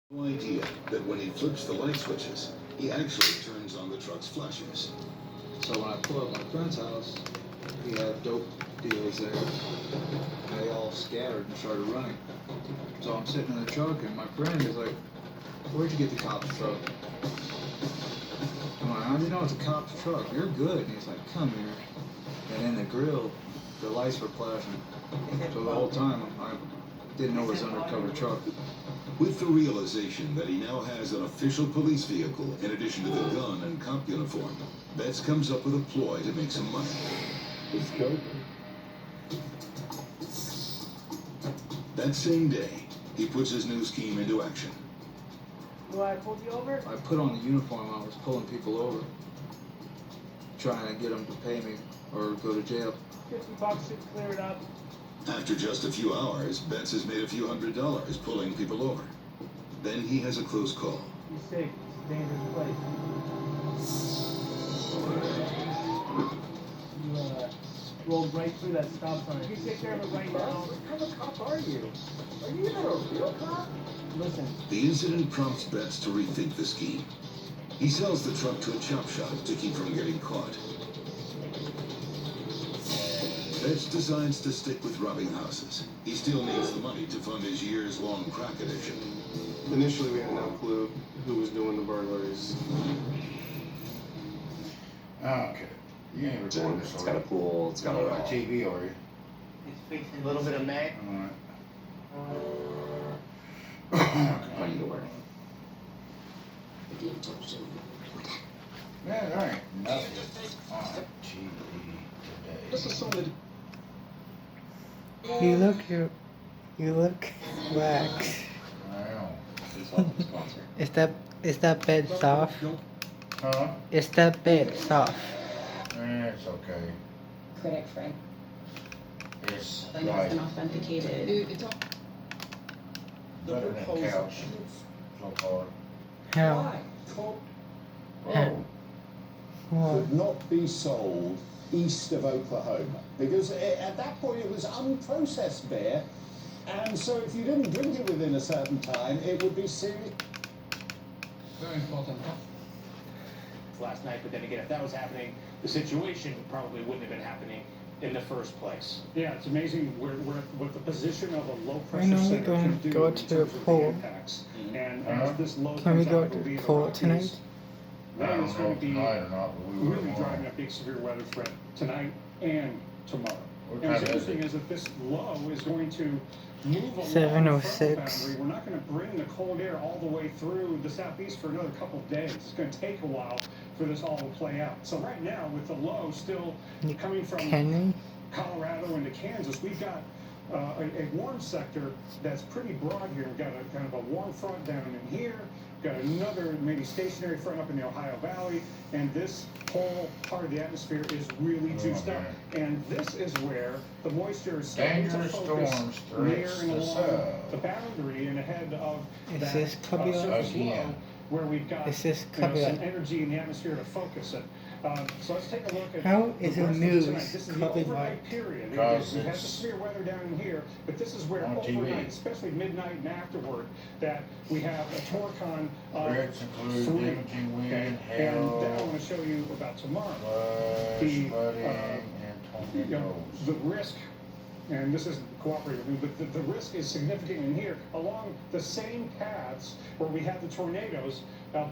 No idea that when he flips the light switches, he actually turns on the truck's flashers. So when I pulled up my friend's house, he had dope dealers there. And they all scattered and started running. So I'm sitting in the truck and my friend is like, "Where'd you get the cop's truck?" I'm like, "How do you know it's a cop's truck? You're good." And he's like, "Come here." And in the grill, the lights were flashing. So the whole time I didn't know it was an undercover truck. With the realization that he now has an official police vehicle in addition to the gun and cop uniform, Betts comes up with a ploy to make some money. Let's go. That same day, he puts his new scheme into action. Why I pulled you over? I put on the uniform, I was pulling people over, trying to get them to pay me or go to jail. $50 should clear it up. After just a few hours, Betts has made a few $100s pulling people over. Then he has a close call. He's sick. It's a dangerous place. You rolled right through that stop sign. You take care of it right now. What kind of cop are you? Are you even a real cop? Listen, The incident prompts Betts to rethink the scheme. He sells the truck to a chop shop to keep from getting caught. Betts decides to stick with robbing houses. He still needs the money to fund his years-long crack addiction. Initially, we had no clue who was doing the burglaries. Okay. You ain't recording this, It's got a pool, it's got on a TV, are you? it's fixing a little bit of mag. What are you wearing? Man, there ain't nothing on TV today. This is something. You look wax. Well, Is that bed soft? huh? Is that bed soft? It's okay. Critic Frank. It's I know it's like been authenticated. better than a couch so far. How? Whoa. What? Could not be sold east of Oklahoma because at that point it was unprocessed beer, and so if you didn't drink it within a certain time, it would be serious. Very important. Last night, but then again, if that was happening, the situation probably wouldn't have been happening in the first place. Yeah, it's amazing what the position of a low We're pressure normally center going can to do go in to terms of the pool. impacts. And Uh-huh. as this low Can we comes go out, to it'll be pool around tonight? east. I That don't is know going if to be tonight or not, but we will really tomorrow. driving a big severe weather threat tonight and tomorrow. What And what's time is interesting it? is that this low is going to move along 7:06. the front boundary. We're not going to bring the cold air all the way through the southeast for another couple of days. It's going to take a while for this all to play out. So right now, with the low still coming from Can we? Colorado into Kansas, we've got a warm sector that's pretty broad here. We've got a kind of a warm front down in here. We've got another maybe stationary front up in the Ohio Valley, and this whole part of the atmosphere is really juiced up. And this is where the moisture is starting to Dangerous focus storms near threats and the along south. the boundary and ahead of Is that this copyright? surface low, Again. where we've got Is this some copyright? energy in the atmosphere to focus it. So let's take a look at How the is the rest of news tonight. This is the copyright? overnight period. Because We had the it's severe weather down in here, but this is where on TV. overnight, especially midnight and afterward, that we have a torcon of Threats include 3. damaging wind, Okay? And then I hail, want to show you about tomorrow. flash, The, flooding, You and know, tornadoes. the risk, and this isn't cooperative with me, but the risk is significant in here along the same paths where we had the tornadoes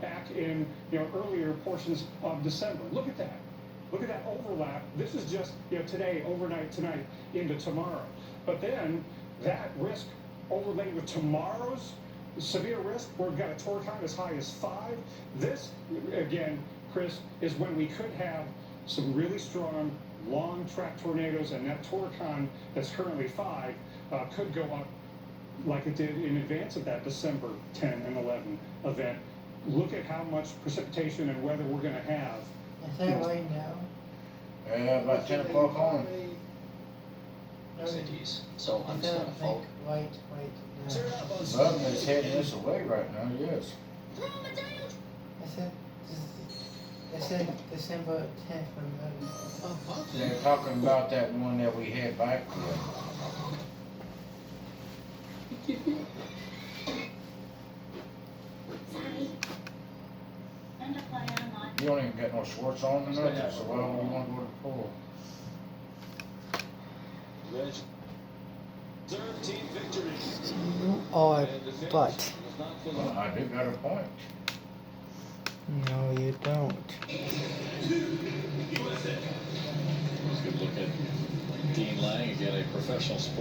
back in earlier portions of December. Look at that. Look at that overlap. This is just today, overnight, tonight, into tomorrow. But then that risk overlaid with tomorrow's severe risk, where we've got a torcon as high as 5. This, again, Chris, is when we could have some really strong long track tornadoes, and that torcon that's currently 5 could go up like it did in advance of that December 10 and 11 event. Look at how much precipitation and weather we're going to have. Is that right now? About 10 o'clock on. cities. So I'm Is just that gonna fold. wait now? Button is heading this away right now, yes. I said December 10th or 11th. They're talking about that one that we had back then. You don't even get no shorts on and nothing, so why don't we want to go to the pool? 13 victories. You are but. Well, I did got a point. No, you don't. Let's go look at Dean Lang again, a professional sport.